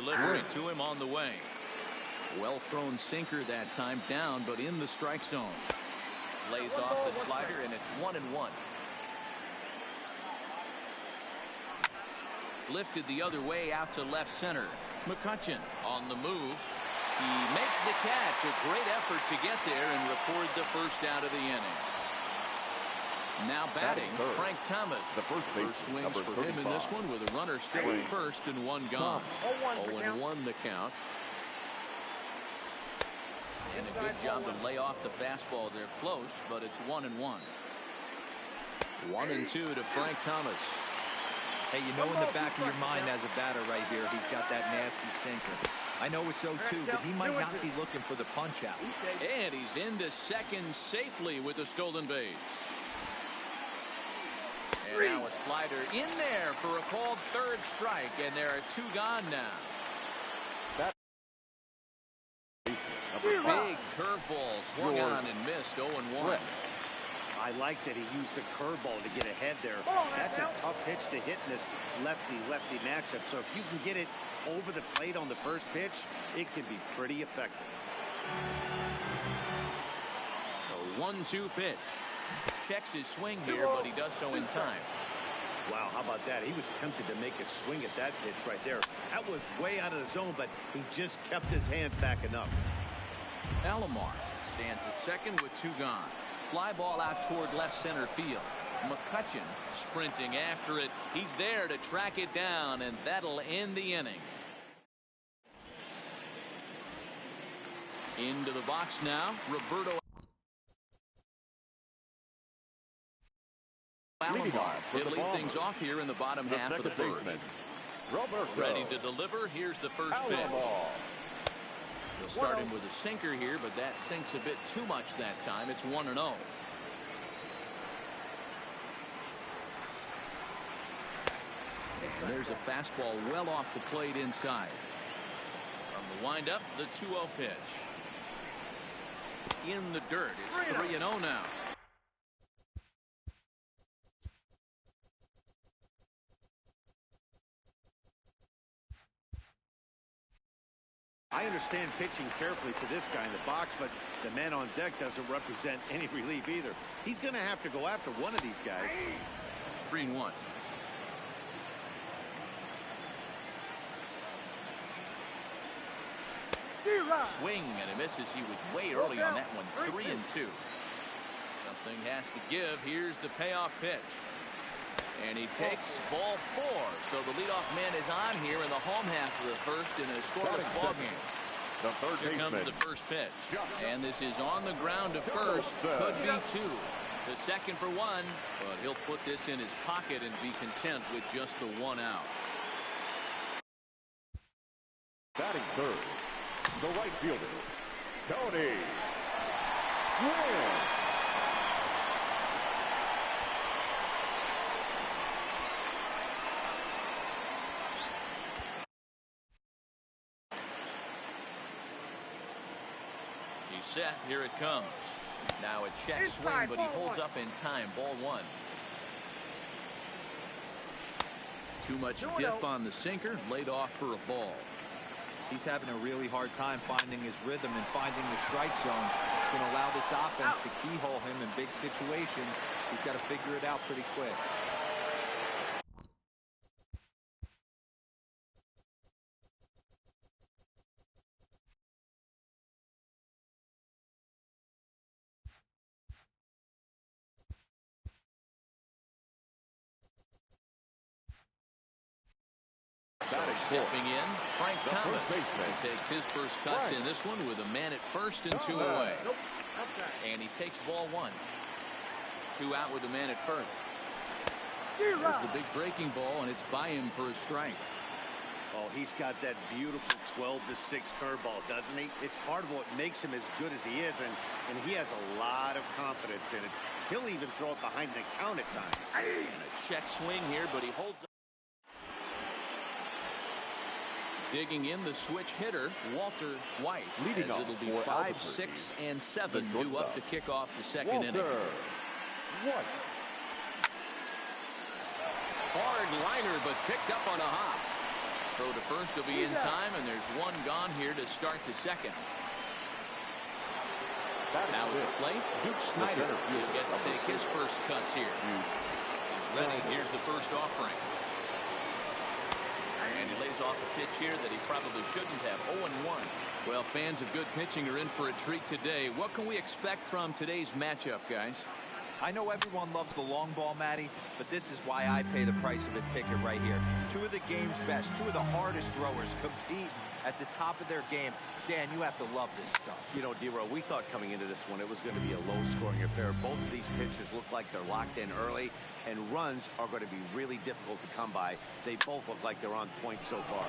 delivery to him on the way. Well thrown sinker that time, down but in the strike zone. Lays off the slider and it's 1-1. Lifted the other way out to left center. McCutcheon on the move. He makes the catch. A great effort to get there and record the first out of the inning. Now batting, Frank Thomas. The first swings for him in this one with a runner still at first and one gone. 0-1 the count. And a good job to lay off the fastball there close, but it's 1-1. 1-2 to Frank Thomas. Hey, you know in the back of your mind as a batter right here, he's got that nasty sinker. I know it's 0-2, but he might not be looking for the punch out. And he's into second safely with a stolen base. And now a slider in there for a called third strike, and there are two gone now. Big curveball swung on and missed. 0-1. I like that he used the curveball to get ahead there. That's a tough pitch to hit in this lefty-lefty matchup. So if you can get it over the plate on the first pitch, it can be pretty effective. A 1-2 pitch. Checks his swing here, but he does so in time. Wow, how about that? He was tempted to make a swing at that pitch right there. That was way out of the zone, but he just kept his hands back enough. Alomar stands at second with two gone. Fly ball out toward left center field. McCutcheon sprinting after it. He's there to track it down, and that'll end the inning. Into the box now, Roberto Alomar. He'll lead things off here in the bottom half of the first. Ready to deliver. Here's the first pitch. They'll start him with a sinker here, but that sinks a bit too much that time. It's 1-0. And there's a fastball well off the plate inside. From the windup, the 2-0 pitch. In the dirt. It's 3-0 now. I understand pitching carefully to this guy in the box, but the man on deck doesn't represent any relief either. He's going to have to go after one of these guys. 3-1. Swing and a misses. He was way early on that one. 3-2. Something has to give. Here's the payoff pitch. And he takes ball 4. So the leadoff man is on here in the home half of the first in a scoreless ball game. Here comes the first pitch. And this is on the ground to first. Could be 2. The second for 1. But he'll put this in his pocket and be content with just the 1 out. Batting third, the right fielder, Tony Gwynn. Set. Here it comes. Now a check swing, but he holds up in time. Ball 1. Too much dip on the sinker. Laid off for a ball. He's having a really hard time finding his rhythm and finding the strike zone. It's going to allow this offense to keyhole him in big situations. He's got to figure it out pretty quick. Stepping in, Frank Thomas. He takes his first cuts in this one with a man at first and 2 away. And he takes ball 1. 2 out with a man at first. There's the big breaking ball, and it's by him for a strike. Oh, he's got that beautiful 12-6 curveball, doesn't he? It's part of what makes him as good as he is, and he has a lot of confidence in it. He'll even throw it behind the count at times. And a check swing here, but he holds up. Digging in the switch hitter, Walter White. Leading as off it'll be for 5, 6, and 7 due up to kick off the second inning. White. Hard liner, but picked up on a hop. Throw to first will be in time, and there's one gone here to start the second. Now at the plate, Duke Snyder will get to take his first cuts here. He's ready. Here's the first offering. And he lays off a pitch here that he probably shouldn't have. 0-1. Well, fans of good pitching are in for a treat today. What can we expect from today's matchup, guys? I know everyone loves the long ball, Matty, but this is why I pay the price of a ticket right here. Two of the game's best, two of the hardest throwers compete at the top of their game. Dan, you have to love this stuff. You know, D-Row, we thought coming into this one it was going to be a low-scoring affair. Both of these pitchers look like they're locked in early, and runs are going to be really difficult to come by. They both look like they're on point so far.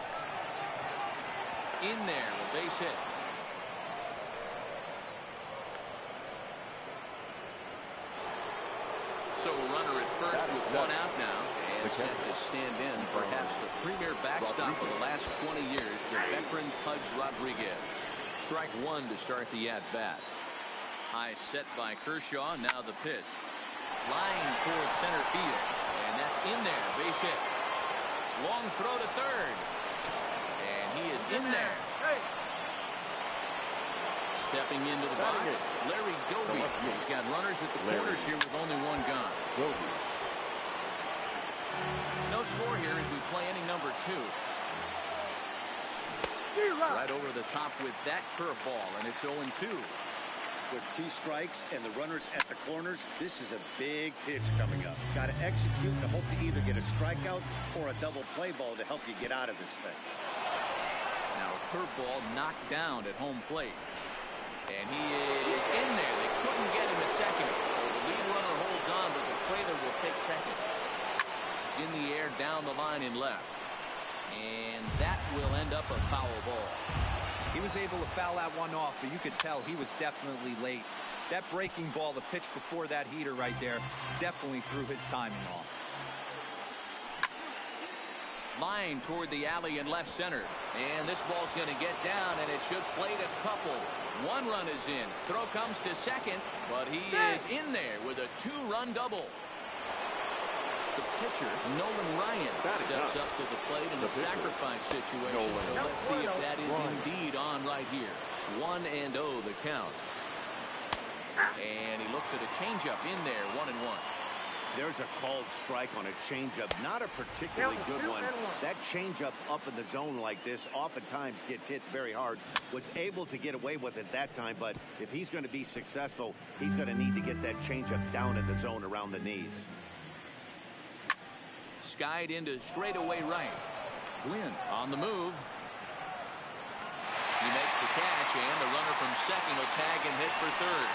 In there, a base hit. So a runner at first with one out now, and set to stand in perhaps the premier backstop of the last 20 years, the veteran Pudge Rodriguez. Strike one to start the at-bat. High set by Kershaw. Now the pitch. Flying toward center field, and that's in there. Base hit. Long throw to third, and he is in there. Stepping into the box, Larry Doby. He's got runners at the corners here with only one gone. No score here as we play inning number 2. Right over the top with that curveball, and it's 0-2. With 2 strikes and the runners at the corners, this is a big pitch coming up. Got to execute to hope to either get a strikeout or a double play ball to help you get out of this thing. Now a curveball knocked down at home plate. And he is in there. They couldn't get him at second. The lead runner holds on, but the trailer will take second. In the air, down the line in left. And that will end up a foul ball. He was able to foul that one off, but you could tell he was definitely late. That breaking ball, the pitch before that heater right there, definitely threw his timing off. Line toward the alley in left center. And this ball's going to get down, and it should plate a couple. One run is in. Throw comes to second, but he is in there with a 2-run double. The pitcher, Nolan Ryan, steps up to the plate in a sacrifice situation. So let's see if that is indeed on right here. 1-0 the count. And he looks at a changeup in there, 1-1. There's a called strike on a changeup. Not a particularly good one. That changeup up in the zone like this oftentimes gets hit very hard. Was able to get away with it that time, but if he's going to be successful, he's going to need to get that changeup down in the zone around the knees. Skied into straightaway right. Gwynn on the move. He makes the catch, and the runner from second will tag and hit for third.